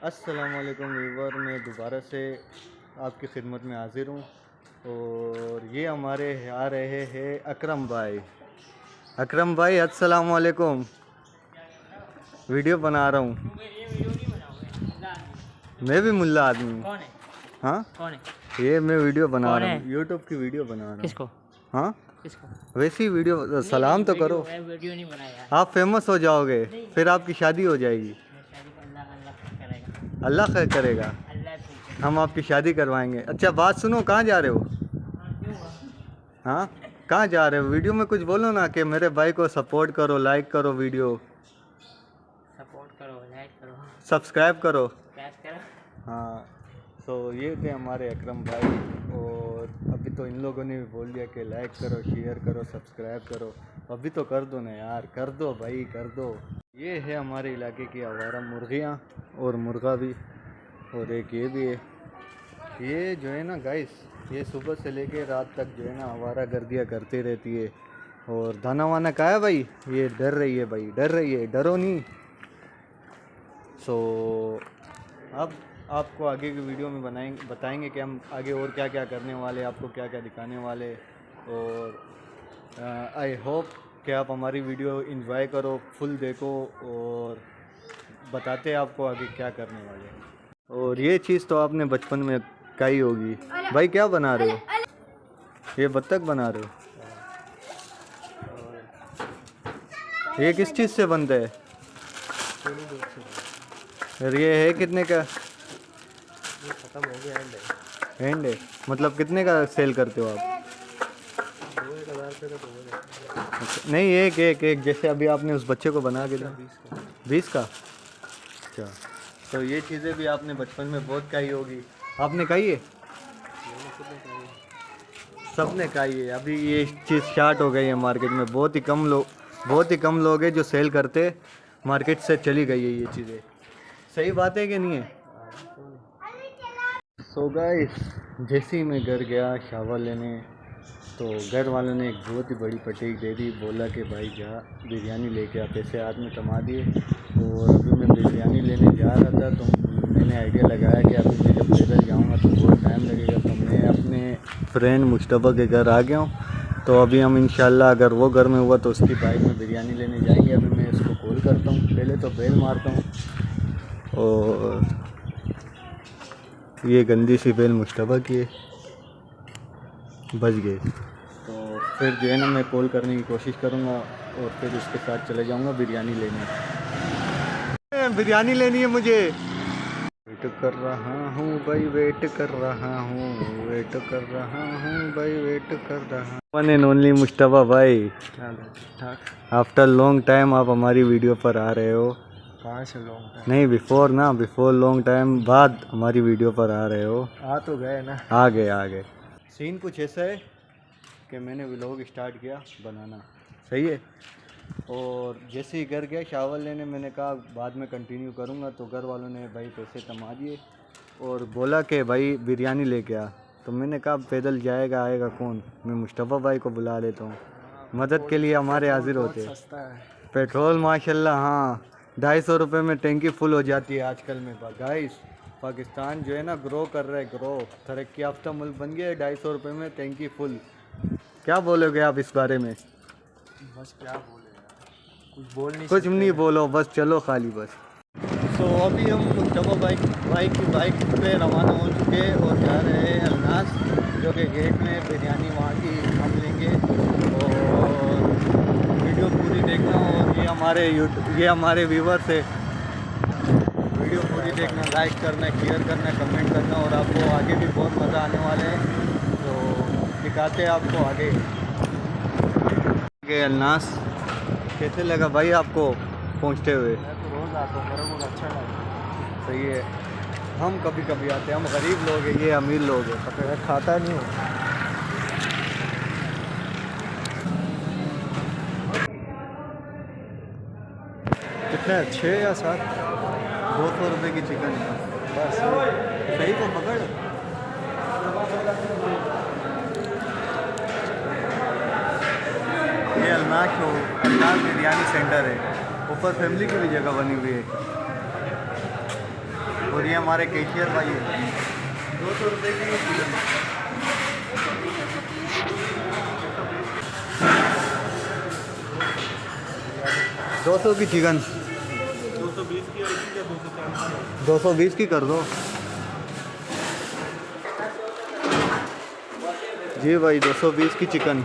अस्सलामुअलैकुम व्यूवर, मैं दोबारा से आपकी खिदमत में हाज़िर हूँ। और ये हमारे आ रहे हैं अकरम भाई। अकरम भाई अस्सलामुअलैकुम। वीडियो बना रहा हूँ। मैं भी मुल्ला आदमी हूँ। कौन है? हाँ कौन है? ये मैं वीडियो बना कौन रहा है? हूँ, यूट्यूब की वीडियो बना रहा हूँ। किसको? हाँ किसको? वैसी वीडियो, सलाम तो करो। मैं वीडियो नहीं बनाया। आप फेमस हो जाओगे, फिर आपकी शादी हो जाएगी। शादी को अल्लाह करेगा। अल्लाह खैर करेगा, अल्लाह हम आपकी शादी करवाएंगे। अच्छा बात सुनो, कहाँ जा रहे हो? हाँ कहाँ जा रहे हो? वीडियो में कुछ बोलो ना कि मेरे भाई को सपोर्ट करो, लाइक करो, वीडियो सपोर्ट करो, लाइक करो, सब्सक्राइब करो। करो। हाँ तो ये थे हमारे अकरम भाई। और अभी तो इन लोगों ने भी बोल दिया कि लाइक करो, शेयर करो, सब्सक्राइब करो। अभी तो कर दो ना यार, कर दो भाई, कर दो। ये है हमारे इलाके की आवारा मुर्गियाँ और मुर्गा भी, और एक ये भी है। ये जो है ना गाइस, ये सुबह से लेके रात तक जो है ना आवारा गर्दियाँ करती रहती है। और दाना वाना कहा है भाई, ये डर रही है भाई, डर रही है, डरो नहीं। सो अब आपको आगे की वीडियो में बताएंगे कि हम आगे और क्या क्या करने वाले, आपको क्या क्या दिखाने वाले। और आई होप कि आप हमारी वीडियो एंजॉय करो, फुल देखो, और बताते हैं आपको आगे क्या करने वाले हैं। और ये चीज़ तो आपने बचपन में खाई होगी। भाई क्या बना रहे हो? ये बत्तख बना रहे हो? ये किस चीज़ से बनता है? और ये है कितने का? ये खत्म हो गया है। हैंड है, मतलब कितने का सेल करते हो आप? 1000 रुपये का। अच्छा, नहीं एक एक एक जैसे अभी आपने उस बच्चे को बना के दिया। 20 का? अच्छा, तो ये चीज़ें भी आपने बचपन में बहुत खाई होगी। आपने खाई है? सबने खाई है। अभी ये चीज़ स्टार्ट हो गई है मार्केट में, बहुत ही कम लोग हैं जो सेल करते, मार्केट से चली गई है ये चीज़ें। सही बात है कि नहीं है? सो गाइस, जैसे ही मैं घर गया शावर लेने, तो घर वालों ने एक बहुत ही बड़ी पटेक दे दी। बोला कि भाई जा बिरयानी लेके आ। पैसे हाथ में कमा दिए। और अभी मैं बिरयानी लेने जा रहा था, तो मैंने आइडिया लगाया कि अभी मैं जब पैदल जाऊँगा तो बहुत टाइम लगेगा। तो मैं अपने फ्रेंड मुश्तबा के घर आ गया हूँ। तो अभी हम इंशाल्लाह अगर वो घर में हुआ तो उसकी बाइक में बिरयानी लेने जाएंगे। अभी मैं इसको कॉल करता हूँ, पहले तो बेल मारता हूँ। और ये गंदी सी बेल मुश्तबा की है, बच गए। तो फिर जो है ना मैं कॉल करने की कोशिश करूँगा और फिर उसके साथ चले जाऊँगा बिरयानी लेने। बिरयानी लेनी है मुझे। वेट कर रहा हूँ भाई, वेट कर रहा हूँ, वेट कर रहा हूँ भाई, वेट कर रहा हूँ। वन एंड ओनली मुश्तबा भाई, ठीक। आफ्टर लॉन्ग टाइम आप हमारी वीडियो पर आ रहे हो। कहाँ से लॉन्ग टाइम? नहीं बिफोर ना, बिफोर लॉन्ग टाइम बाद हमारी वीडियो पर आ रहे हो। आ तो गए ना। आ गए। सीन कुछ ऐसा है कि मैंने व्लॉग स्टार्ट किया बनाना, सही है। और जैसे ही घर गया शावर लेने, मैंने कहा बाद में कंटिन्यू करूँगा। तो घर वालों ने भाई पैसे कमा दिए और बोला कि भाई बिरयानी लेके आ। तो मैंने कहा पैदल जाएगा आएगा कौन, मैं मुश्तबा भाई को बुला लेता हूँ, मदद के लिए हमारे हाजिर होते हैं। सस्ता है पेट्रोल माशाल्लाह, हाँ 250 रुपये में टैंकी फुल हो जाती है आजकल में। गाइस पाकिस्तान जो है ना ग्रो कर रहा है, ग्रो, तरक्की याफ्ता मुल्क बन गया है। 250 रुपये में टैंकी फुल। क्या बोलोगे आप इस बारे में? बस क्या बोले यार, कुछ बोल नहीं कुछ सकते। नहीं बोलो, बस चलो खाली बस। तो अभी हम मुश्तबा भाई की बाइक पे रवाना हो चुके हैं और जा रहे हैं अलनास, जो कि गेट में बिरयानी वहाँ की हम लेंगे। और वीडियो पूरी देखना। और ये हमारे व्यूवर्स है, वीडियो पूरी देखना, लाइक करना, शेयर करना, कमेंट करना। और आपको आगे भी बहुत मज़ा आने वाला है, तो दिखाते हैं आपको आगे। अलनास कैसे लगा भाई आपको पहुँचते हुए? मैं तो रोज़ आता हूँ, मेरा बहुत अच्छा लगता है। सही है, हम कभी कभी आते हैं, हम गरीब लोग हैं, ये अमीर लोग हैं। तो मैं खाता नहीं हूँ। कितने 6 या 7? 200 रुपये की चिकन है बस। सही को पकड़। ये अलनास बिरयानी सेंटर है, ऊपर फैमिली की भी जगह बनी हुई है। और ये हमारे कैशियर भाई है। 200 रुपये की चिकन। 200 की चिकन। 220 की आएगी या 240? 220 की कर दो जी भाई। 220 की चिकन।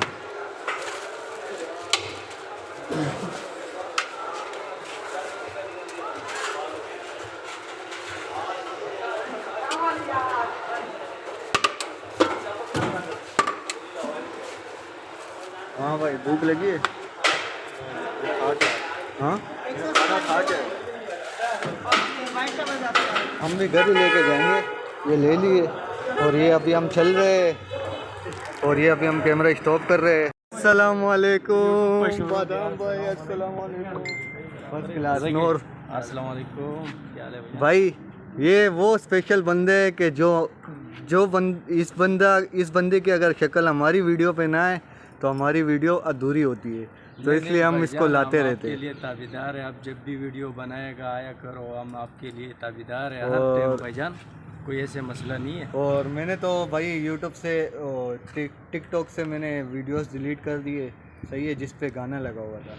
हाँ भाई भूख लगी है। हाँ हम भी घर ही लेके जाएंगे। ये ले लिए और ये अभी हम चल रहे हैं और ये अभी हम कैमरा स्टॉप कर रहे हैं। अस्सलाम वालेकुम बादाम भाई। अस्सलाम वालेकुम। फर्स्ट क्लास नूर। अस्सलाम वालेकुम, क्या हाल है भैया? भाई ये वो स्पेशल बंदे हैं कि इस बंदे की अगर शक्ल हमारी वीडियो पे ना आए तो हमारी वीडियो अधूरी होती है, तो इसलिए हम इसको लाते रहते हैं। आपके लिए ताबेदार है, आप जब भी वीडियो बनाएगा आया करो, हम आपके लिए ताबेदार है हर और- टाइम भाईजान, कोई ऐसे मसला नहीं है। और मैंने तो भाई यूट्यूब से और टिकटॉक से मैंने वीडियोस डिलीट कर दिए, सही है, जिस पे गाना लगा हुआ था।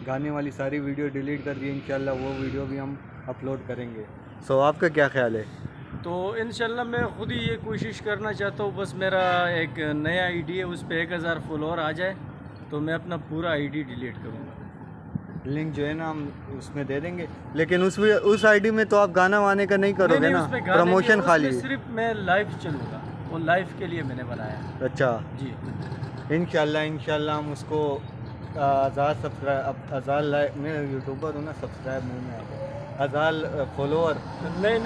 गाने वाली सारी वीडियो डिलीट कर दी। इंशाल्लाह वो वीडियो भी हम अपलोड करेंगे। सो आपका क्या ख्याल है? तो इंशाल्लाह मैं खुद ही ये कोशिश करना चाहता हूँ, बस मेरा एक नया आईडी है, उस पर 1000 फॉलोअर आ जाए तो मैं अपना पूरा आईडी डिलीट करूँगा। लिंक जो है ना हम उसमें दे देंगे, लेकिन उस आईडी में तो आप गाना वाने का नहीं करोगे ना, उस पे गाने प्रमोशन नहीं, खाली। उसमें सिर्फ मैं लाइव चलूँगा, वो लाइव के लिए मैंने बनाया है। अच्छा जी इंशाल्लाह हम उसको हज़ार लाइक, मैं यूट्यूबर हूँ ना, सब्सक्राइब नहीं में आता, 1000 फॉलोअर। नहीं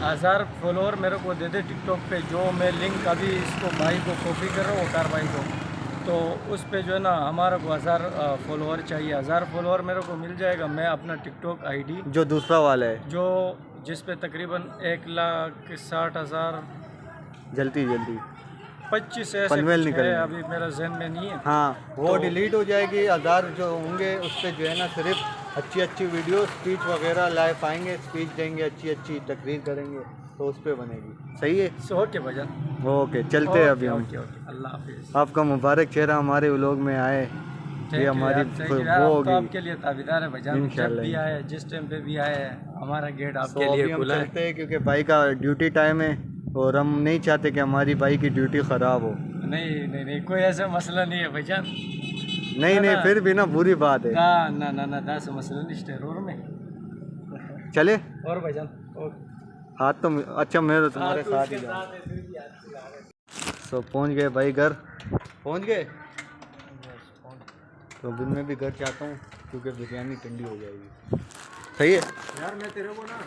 1000 फॉलोअर मेरे को दे दे टिकटॉक पे, जो मैं लिंक अभी इसको भाई को कॉपी कर रहा हूँ, ओकार भाई को, तो उस पे जो है ना हमारे को 1000 फॉलोअर चाहिए। 1000 फॉलोअर मेरे को मिल जाएगा, मैं अपना टिकटॉक आईडी जो दूसरा वाला है, जो जिस पे तकरीबन 1,60,000 जल्दी 25 ऐसे पनवेल कुछ निकल है, गए। अभी मेरा जहन में नहीं है। हाँ वो तो- डिलीट हो जाएगी। 1000 जो होंगे उस पर जो है ना सिर्फ अच्छी वीडियो, स्पीच वगैरह लाइव आएंगे, स्पीच देंगे, अच्छी तकरीर करेंगे, तो उस पर बनेगी। सही है, ओके भजन, ओके चलते हैं अभी हम। ओके अल्लाह हाफिज़। आपका मुबारक चेहरा हमारे व्लॉग में आए, ये हमारी वो होगी आपके लिए ताबेदार है भजन, जब इंशाल्लाह। भी आए, जिस टाइम पे भी आए, हमारा गेट तो आपके अभी लिए हम खुला है। चलते हैं क्योंकि भाई का ड्यूटी टाइम है और हम नहीं चाहते कि हमारी भाई की ड्यूटी ख़राब हो। नहीं कोई ऐसा मसला नहीं है भजन। नहीं फिर भी ना बुरी बात है। ना दास मसला नहीं स्टेरोर में। चले और भजन और हाथ तो अच्छा मैं तो तुम्हारे तो साथ उसके ही जाऊँ। साथ है, फिर भी अच्छी बात है। तो पहुंच गए भाई, घर पहुंच गए। तो अभी मैं भी घर चाहता हूँ क्योंकि बिरयानी ठंडी हो जाएगी। सही है यार मैं तेरे को ना,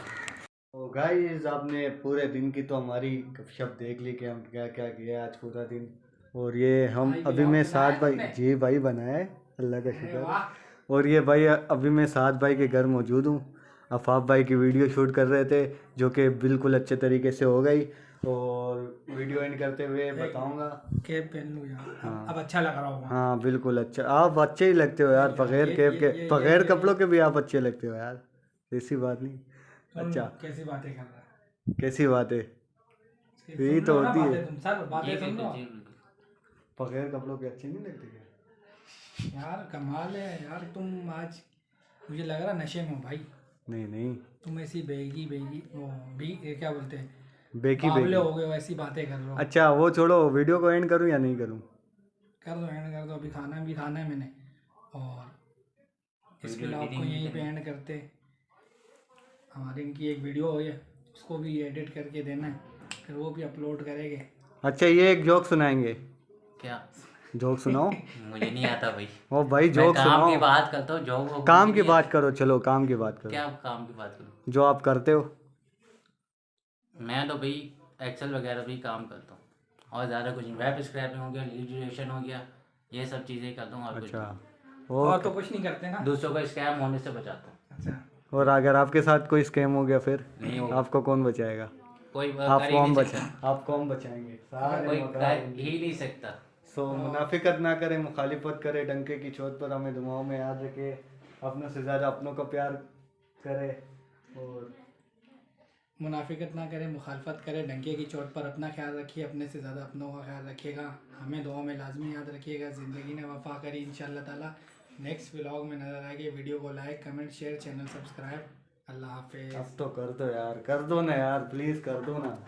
तो गाइस आपने पूरे दिन की तो हमारी गपशप देख ली कि हम क्या क्या किया आज पूरा दिन। और ये हम अभी मैं साथ भाई, जी भाई बनाया है, अल्लाह का शुक्र। और ये भाई अभी मैं साथ भाई के घर मौजूद हूँ। अफाफ भाई की वीडियो शूट कर रहे थे जो कि बिल्कुल अच्छे तरीके से हो गई। और वीडियो एंड करते हुए बताऊंगा, कैप पहन लूँ यार। हाँ। अब अच्छा लग रहा होगा। हाँ बिल्कुल अच्छा, आप अच्छे ही लगते हो यार, बगैर कैप के, बगैर कपड़ों के भी आप अच्छे लगते हो यार, ऐसी बात नहीं। अच्छा कैसी बातें कर रहा है? कैसी बात है, यही तो होती है। तुम सर बातें सुन लो बगैर कपड़ों के अच्छे नहीं लगते क्या? यार, कमाल है यार, तुम आज मुझे लग रहा नशे में हो भाई। नहीं तुम ऐसी बेगी वो क्या बोलते हैं, बेकी बावले बेकी। हो गए, वैसी बातें कर रहे हो। अच्छा वो छोड़ो, वीडियो को एंड करूँ या नहीं करूँ? कर दो, एंड कर दो, अभी खाना भी खाना है मैंने, और इसके अलावा आपको यहीं पे एंड करते। हमारी इनकी एक वीडियो है, उसको भी एडिट करके देना है, फिर वो भी अपलोड करेंगे। अच्छा ये एक जोक सुनाएंगे क्या? जोक सुनाओ। मुझे नहीं आता भाई। ओ भाई मैं जोक काम सुनाओ। की बात करता हूँ, जॉब वॉब काम नहीं की है। बात करो, चलो काम की बात करो। क्या काम की बात करूँ? जो आप करते हो। मैं तो भाई एक्सेल वगैरह भी काम करता हूँ, और ज़्यादा कुछ नहीं। वेब स्क्रैपिंग हो गया, लीड जनरेशन हो गया, ये सब चीज़ें करता हूँ, और कुछ अच्छा नहीं। और तो कुछ नहीं करते ना। दूसरों को स्कैम होने से बचाता हूँ। अच्छा, और अगर आपके साथ कोई स्कैम हो गया फिर नहीं होगा। आपको कौन बचाएगा? कोई कर आपको ही हम नहीं सकता, आपको हम बचाएंगे सारे कोई मौका कर देंगे। ही नहीं सकता। सो मुनाफिकत ना करे, मुखालिफत करे, डंके की चोट पर हमें दुआओं में याद रखे, अपनों से ज़्यादा अपनों का प्यार करे, और मुनाफिकत ना करें, मुखालफत करें, डंके की चोट पर अपना ख्याल रखिए, अपने से ज़्यादा अपनों का ख्याल रखिएगा। हमें दुआ में लाजमी याद रखिएगा। ज़िंदगी ने वफा करी इंशाअल्लाह ताला। नेक्स्ट व्लॉग में नज़र आएगी। वीडियो को like, comment, share, channel subscribe. अल्लाह हाफिज़। अब तो कर दो यार, कर दो ना यार, प्लीज़ कर दो ना।